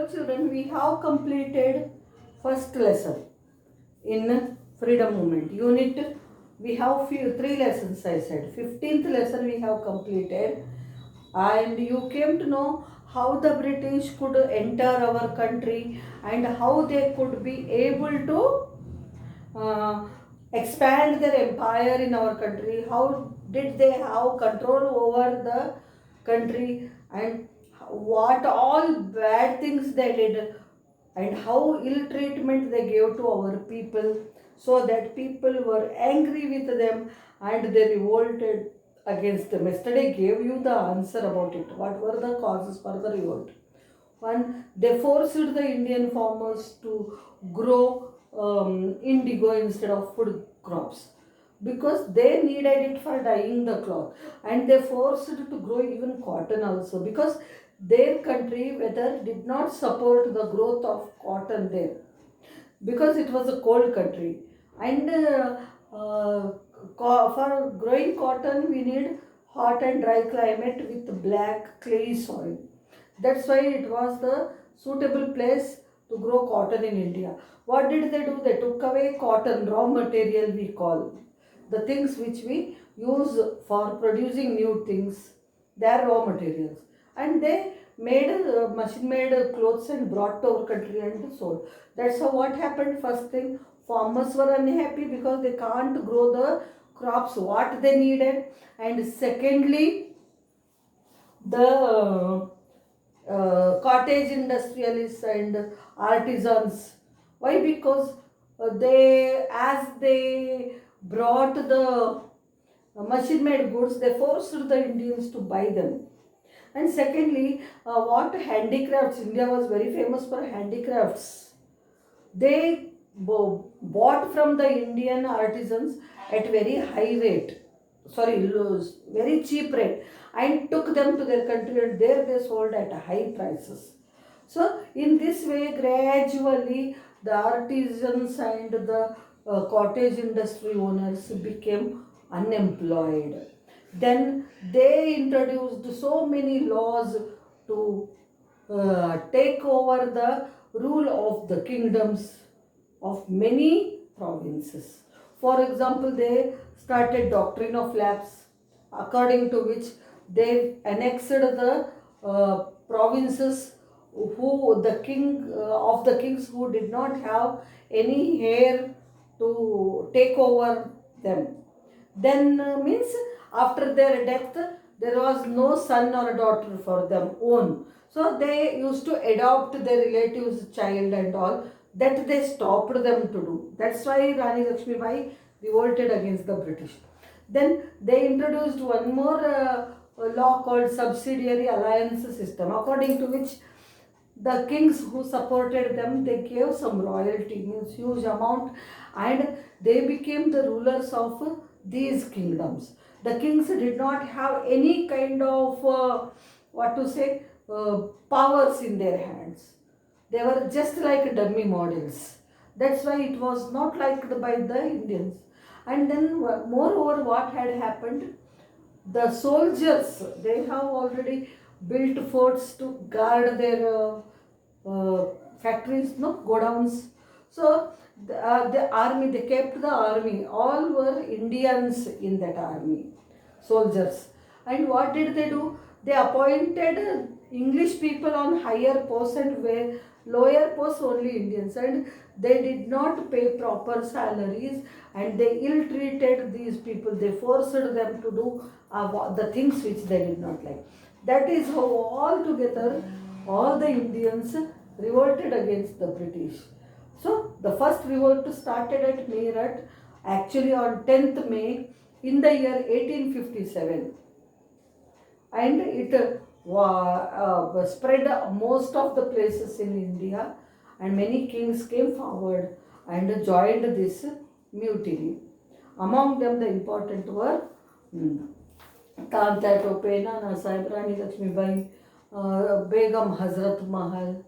dear children, we have completed first lesson in freedom movement unit. We have three lessons, I said. 15th lesson we have completed, and you came to know how the British could enter our country and how they could be able to uh, expand their empire in our country. How did they have control over the country, and what all bad things they did, and how ill treatment they gave to our people, so that people were angry with them and they revolted against them. Yesterday gave you the answer about it. What were the causes for the revolt? One, they forced the Indian farmers to grow indigo instead of food crops because they needed it for dyeing the cloth, and they forced to grow even cotton also because their country weather did not support the growth of cotton there because it was a cold country, and for growing cotton we need hot and dry climate with black clay soil. That's why it was the suitable place to grow cotton in India. What did they do? They took away cotton, raw material we call. The things which we use for producing new things, they are raw materials. And they made machine made clothes and brought to our country and sold. That's how what happened. First thing, farmers were unhappy because they can't grow the crops what they needed. And secondly, the cottage industrialists and artisans. Why? Because as they brought the machine made goods, they forced the Indians to buy them. And secondly, what handicrafts? India was very famous for handicrafts. They bought from the Indian artisans at very high rate, sorry, very cheap rate, and took them to their country, and there they sold at high prices. So in this way, gradually the artisans and the cottage industry owners became unemployed. Then they introduced so many laws to take over the rule of the kingdoms of many provinces. For example, they started doctrine of lapse, according to which they annexed the provinces who the king of the kings who did not have any heir to take over them. Then means after their death there was no son or daughter for them own, so they used to adopt their relatives child and all, that they stopped them to do. That's why Rani Lakshmi Bai revolted against the British. Then they introduced one more law called subsidiary alliance system, according to which the kings who supported them, they gave some royalty, means huge amount, and they became the rulers of these kingdoms. The kings did not have any kind of what to say powers in their hands. They were just like dummy models. That's why it was not liked by the Indians. And then moreover, what had happened, the soldiers, they have already built forts to guard their factories, no godowns. So the army, they kept the army, all were Indians in that army, soldiers. And what did they do? They appointed English people on higher posts, and where lower posts only Indians, and they did not pay proper salaries, and they ill treated these people. They forced them to do the things which they did not like. That is how all together all the Indians revolted against the British. So the first revolt started at Meerut, actually on 10th May in the year 1857, and it spread most of the places in India, and many kings came forward and joined this mutiny. Among them, the important were Tanta Tope, Nana Sahib, Rani Lakshmi Bai, Begum Hazrat Mahal,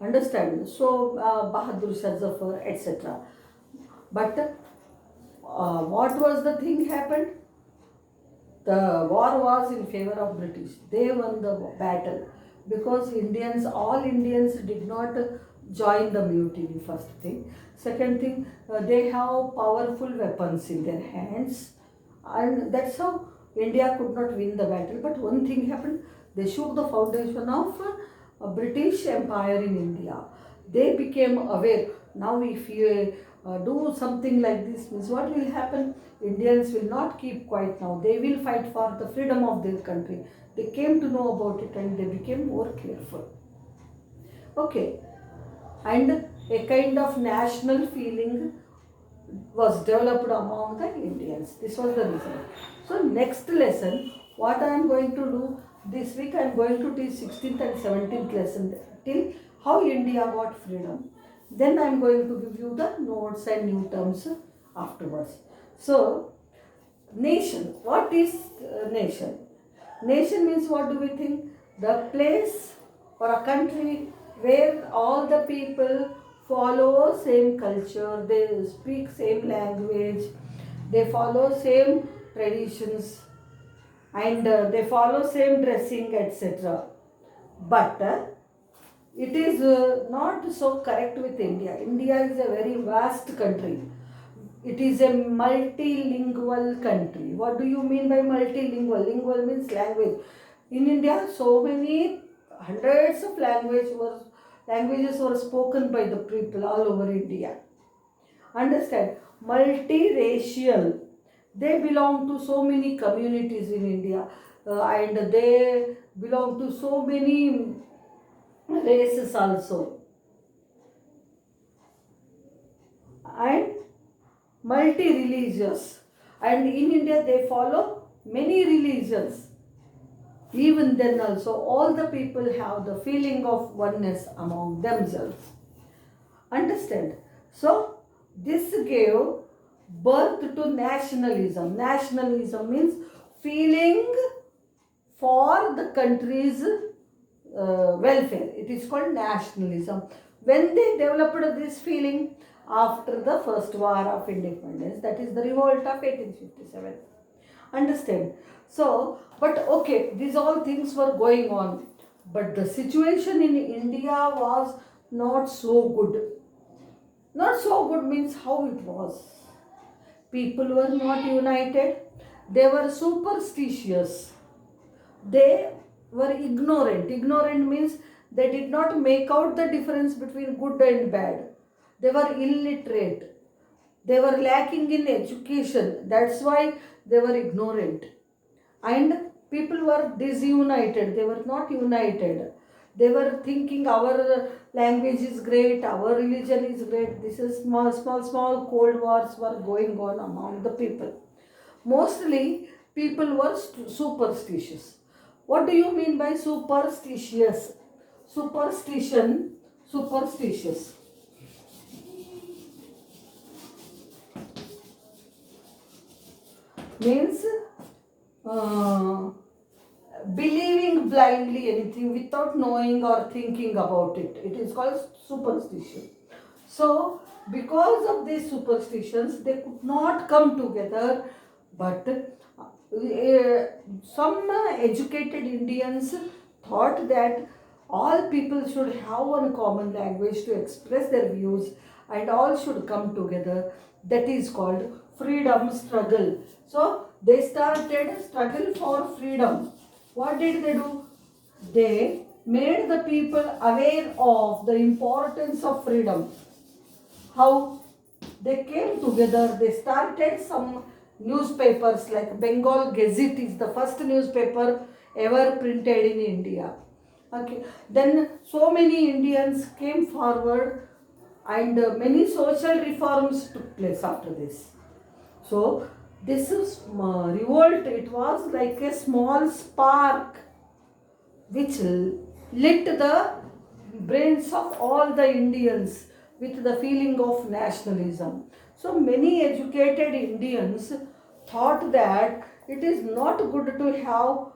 understand? So Bahadur Shah Zafar, etc. But what was the thing happened? The war was in favor of British. They won the battle. because all Indians did not join the mutiny, first thing. Second thing, they have powerful weapons in their hands, and that's how India could not win the battle. But one thing happened, they shook the foundation of British Empire in India. They became aware. Now, if you do something like this, means what will happen? Indians will not keep quiet now. They will fight for the freedom of their country. They came to know about it and they became more careful. Okay, and a kind of national feeling was developed among the Indians. This was the reason. So next lesson, what I am going to do this week, I am going to teach 16th and 17th lesson till how India got freedom. Then I am going to give you the notes and new terms afterwards. So, nation. What is nation? Nation means, what do we think? The place or a country where all the people follow same culture, they speak same language, they follow same traditions, and they follow same dressing, etc. But it is not so correct with India. India is a very vast country. It is a multilingual country. What do you mean by multilingual? Lingual means language. In India, so many hundreds of languages were spoken by the people all over India. Understand? Multiracial. They belong to so many communities in India, and they belong to so many races also. And multi-religious, and in India they follow many religions. Even then also all the people have the feeling of oneness among themselves. Understand? So this gave birth to nationalism. Nationalism means feeling for the country's welfare. It is called nationalism. When they developed this feeling after the first war of independence, that is the revolt of 1857. Understand? So, but okay, these all things were going on, but the situation in India was not so good. Not so good means how it was. People were not united, they were superstitious, they were ignorant. Ignorant means they did not make out the difference between good and bad. They were illiterate. They were lacking in education. That's why they were ignorant. And people were disunited. They were not united. They were thinking our language is great, our religion is great. This is small cold wars were going on among the people. Mostly people were superstitious. What do you mean by superstitious? Superstitious means believing blindly anything without knowing or thinking about it. It is called superstition. So, because of these superstitions, they could not come together, but some educated Indians thought that all people should have one common language to express their views and all should come together. That is called freedom struggle. So they started struggle for freedom. What did they do? They made the people aware of the importance of freedom. How? They came together, they started some newspapers like Bengal Gazette is the first newspaper ever printed in India. Okay. Then so many Indians came forward and many social reforms took place after this. So this is revolt. It was like a small spark which lit the brains of all the Indians with the feeling of nationalism. So many educated Indians thought that it is not good to have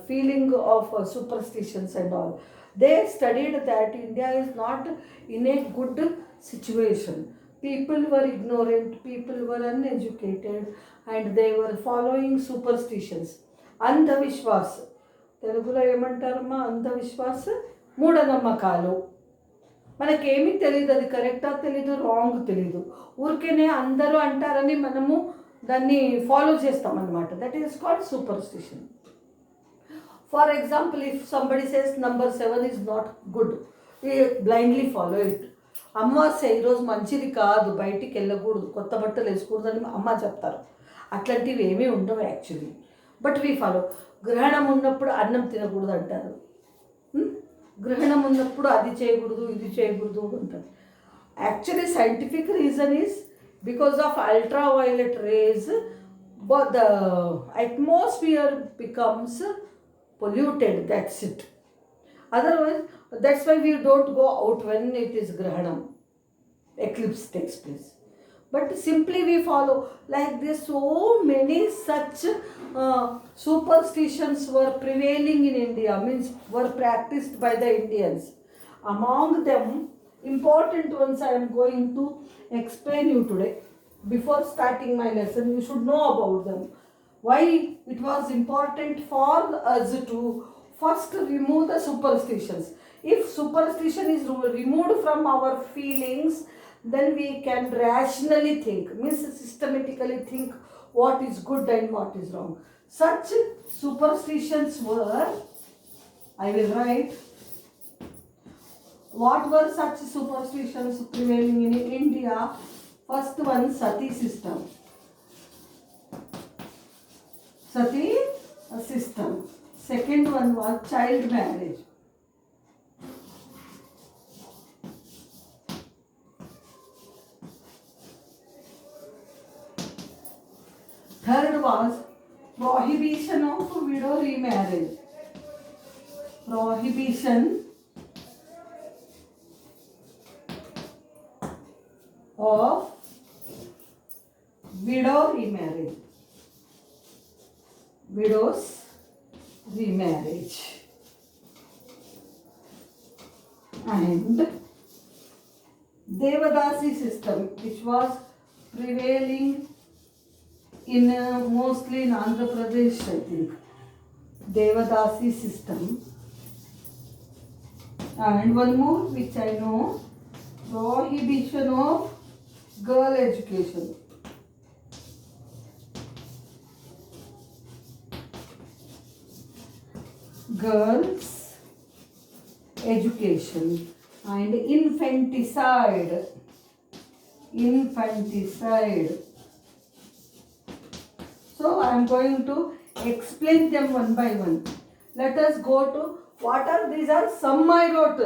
feeling of superstitions and all. They studied that India is not in a good situation. People were ignorant, people were uneducated, and they were following superstitions. Andhavishwas. తెలుగులో ఏమంటారమ్మా? అంధవిశ్వాస మూఢనమ్మకాలు. మనకేమీ తెలియదు, అది కరెక్టా తెలీదు, wrong తెలీదు. ఊరికేనే అందరూ అంటారని మనము దాన్ని ఫాలో చేస్తామన్నమాట. That is called superstition. For example, if somebody says number 7 is not good, we blindly follow it. అమావాస్య ఈరోజు మంచిది కాదు, బయటికి వెళ్ళకూడదు, కొత్త బట్టలు వేసుకోకూడదు అని అమ్మ చెప్తారు. అట్లాంటివి ఏమీ ఉండవు యాక్చువల్లీ, బట్ వీ ఫాలో. గ్రహణం ఉన్నప్పుడు అన్నం తినకూడదు అంటారు. గ్రహణం ఉన్నప్పుడు అది చేయకూడదు, ఇది చేయకూడదు అంటారు. Actually scientific reason is because of ultraviolet race, the atmosphere becomes polluted, that's it. Otherwise, that's why we don't go out when it is grahanam, eclipse takes place. But simply we follow like this. So many such superstitions were prevailing in India, means were practiced by the Indians. Among them, important ones I am going to explain you today. Before starting my lesson, you should know about them. Why it was important for us to first remove the superstitions. If superstition is removed from our feelings, then we can rationally think, means systematically think what is good and what is wrong. Such superstitions were, I will write, what were such superstitions prevailing in India? First one, sati system. Sati system. Second one was child marriage. Third was prohibition of widow remarriage. Prohibition of widow remarriage. Widows remarriage. And Devadasi system, which was prevailing in mostly in Andhra Pradesh, I think. Devadasi system. And one more which I know, prohibition of girl education. Girls education and infanticide. Infanticide. So I am going to explain them one by one. Let us go to what are these. Are some I wrote.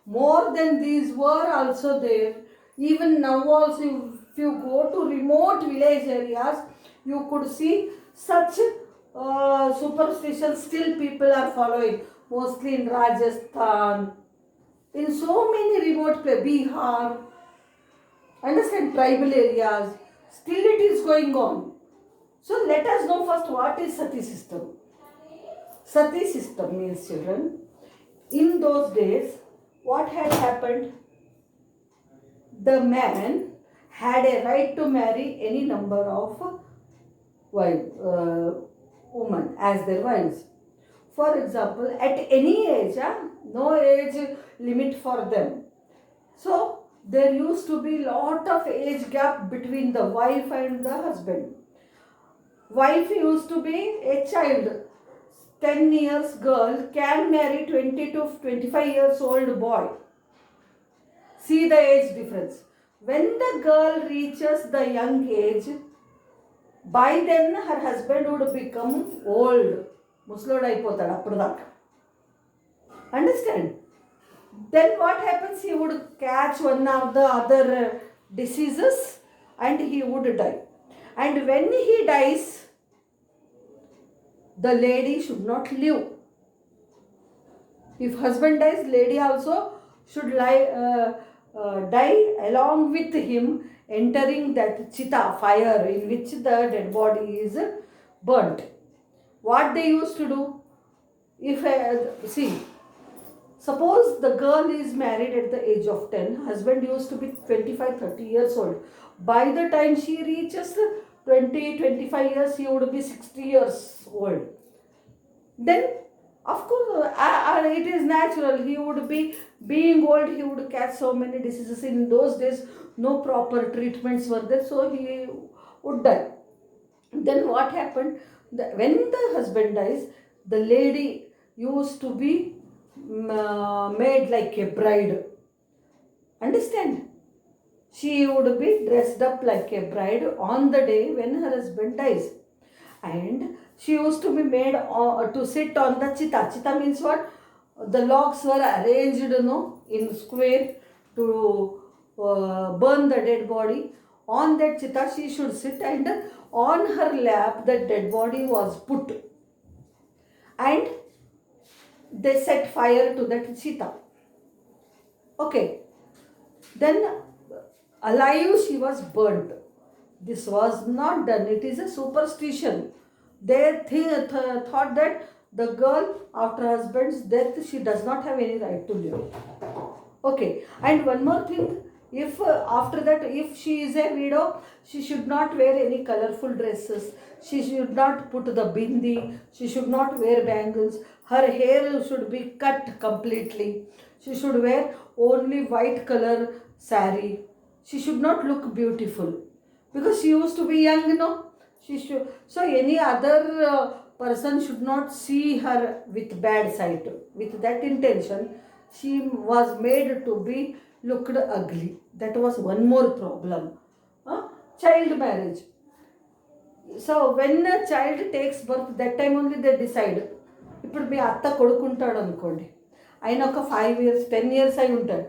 More than these were also there. Even now also, if you go to remote village areas, you could see such superstitions still people are following. Mostly in Rajasthan, in so many remote places, Bihar, understand, tribal areas, still it is going on. So let us know first what is sati system. Sati system means, children, in those days what had happened, the man had a right to marry any number of women as their wives. For example, at any age, no age limit for them. So there used to be lot of age gap between the wife and the husband. Wife used to be a child, 10 years girl can marry 20 to 25 years old boy. See the age difference. When the girl reaches the young age, by then her husband would become old. ముసలోడు అయిపోతాడు అప్పుడు దాకా. Understand? Then what happens? He would catch one of the other diseases and he would die. And when he dies, the lady should not live. If husband dies, lady also should die along with him, entering that chita, fire in which the dead body is burnt. What they used to do, if suppose the girl is married at the age of 10, husband used to be 25-30 years old. By the time she reaches 20-25 years, he would be 60 years old. Then Of course, it is natural. He would be being old. He would catch so many diseases. In those days, no proper treatments were there, so he would die. Then what happened? When the husband dies, the lady used to be made like a bride. Understand? She would be dressed up like a bride on the day when her husband dies, and she used to be made to sit on the chita. Chita means what? The logs were arranged, in square to burn the dead body. On that chita, she should sit, and on her lap, the dead body was put, and they set fire to that chita. Okay, then alive she was burnt. This was not done. It is a superstition. They thought that the girl, after husband's death, she does not have any right to live. Okay, and one more thing, if after that, if she is a widow, she should not wear any colorful dresses. She should not put the bindi. She should not wear bangles. Her hair should be cut completely. She should wear only white color sari. She should not look beautiful because she used to be young, She should. So any other person should not see her with bad sight. With that intention, she was made to be looked ugly. That was one more problem. Child marriage. So when a child takes birth, that time only they decide. ఇప్పుడు మీ అత్త కొడుకుంటాడు అనుకోండి, ఆయన ఒక 5 years 10 years అయి ఉంటాడు,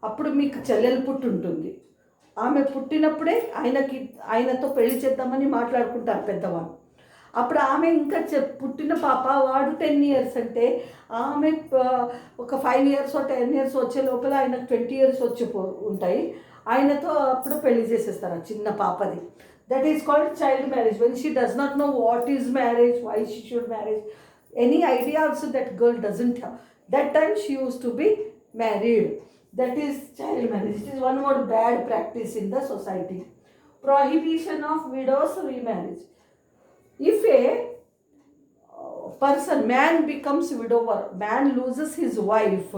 అప్పుడు మీకు చెల్లెలు పుట్టి ఉంటుంది. ఆమె పుట్టినప్పుడే ఆయనతో పెళ్లి చేద్దామని మాట్లాడుకుంటారు పెద్దవాళ్ళు. అప్పుడు ఆమె ఇంకా పుట్టిన పాప వాడు 10 years అంటే ఆమె ఒక 5 years 10 years వచ్చే లోపల ఆయనకు 20 years వచ్చి ఉంటాయి. ఆయనతో అప్పుడు పెళ్లి చేసేస్తారు ఆ చిన్న పాపది. That is called child marriage. When she does not know what is marriage, why she should marriage, any idea also that girl doesn't have. That time she used to be married. That is child marriage. It is one more bad practice in the society. Prohibition of widows remarriage. If a person, man becomes widower, man loses his wife,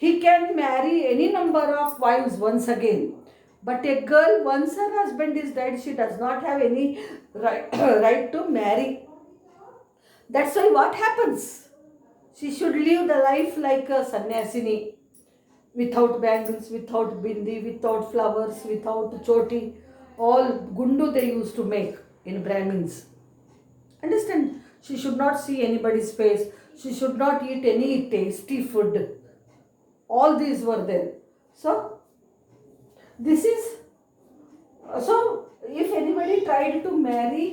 he can marry any number of wives once again. But a girl, once her husband is dead, she does not have any right to marry. That's why what happens? She should live the life like a sannyasini, without bangles, without bindi, without flowers, without choti. All gundu they used to make in Brahmins. Understand? She should not see anybody's face. She should not eat any tasty food. All these were there. So, this is, so if anybody tried to marry,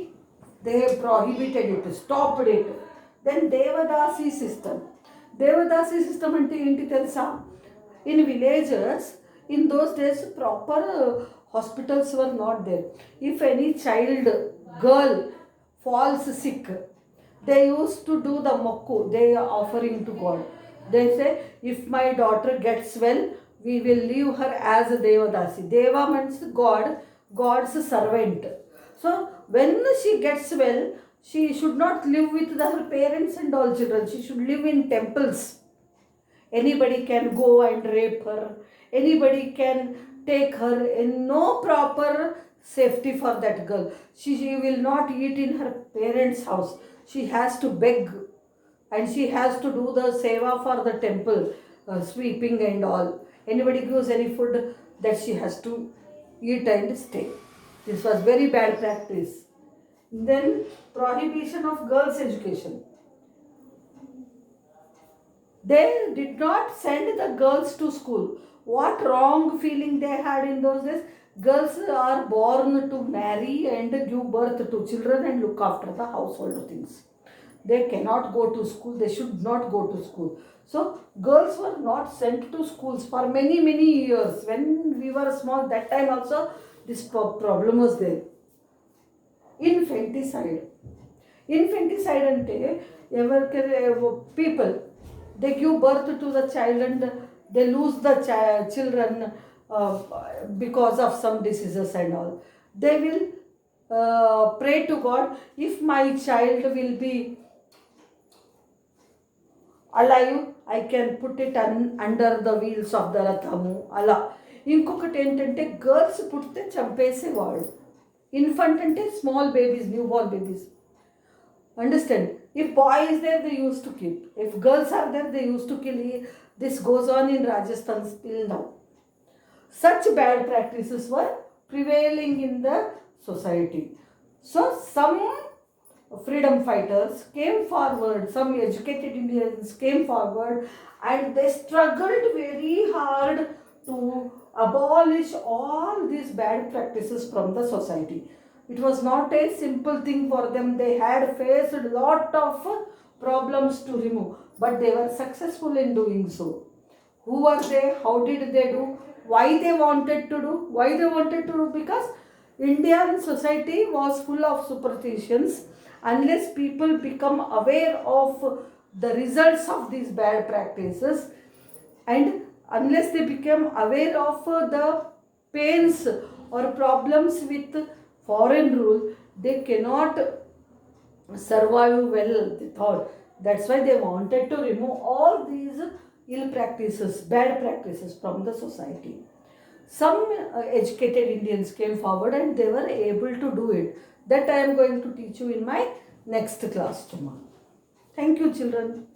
they prohibited it, stopped it. Then Devadasi system. Devadasi system ante enti telusa? In villages, in those days, proper hospitals were not there. If any child, girl falls sick, they used to do the mokku, they are offering to God. They say, if my daughter gets well, we will leave her as a Devadasi. Deva means God, God's servant. So, when she gets well, she should not live with her parents and all children. She should live in temples. Anybody can go and rape her. Anybody can take her, in no proper safety for that girl. She will not eat in her parents' house. She has to beg, and she has to do the seva for the temple, sweeping and all. Anybody gives any food, that she has to eat and stay. This was very bad practice. Then prohibition of girls' education. They did not send the girls to school. What wrong feeling they had in those days? Girls are born to marry and give birth to children and look after the household things. They cannot go to school. They should not go to school. So girls were not sent to schools for many years. When we were small, that time also this problem was there. Infanticide. Infanticide ante people, they give birth to the child and they lose the children because of some diseases and all. They will pray to God, if my child will be alive, I can put it under the wheels of the రథము అలా. ఇంకొకటి ఏంటంటే girls పుడితే చంపేసేవాడు. Infant అంటే small babies, new born babies. Understand? If boy is there, they used to kill. If girls are there, they used to kill. This goes on in Rajasthan still now. Such bad practices were prevailing in the society. So some freedom fighters came forward, some educated Indians came forward, and they struggled very hard to abolish all these bad practices from the society. It was not a simple thing for them. They had faced a lot of problems to remove, but they were successful in doing so. Who were they? How did they do? Why they wanted to do? Why they wanted to do? Because Indian society was full of superstitions. Unless people become aware of the results of these bad practices, and unless they become aware of the pains or problems with foreign rule, they cannot survive well, they thought. That's why they wanted to remove all these ill practices, bad practices from the society. Some educated Indians came forward and they were able to do it. That I am going to teach you in my next class tomorrow. Thank you, children.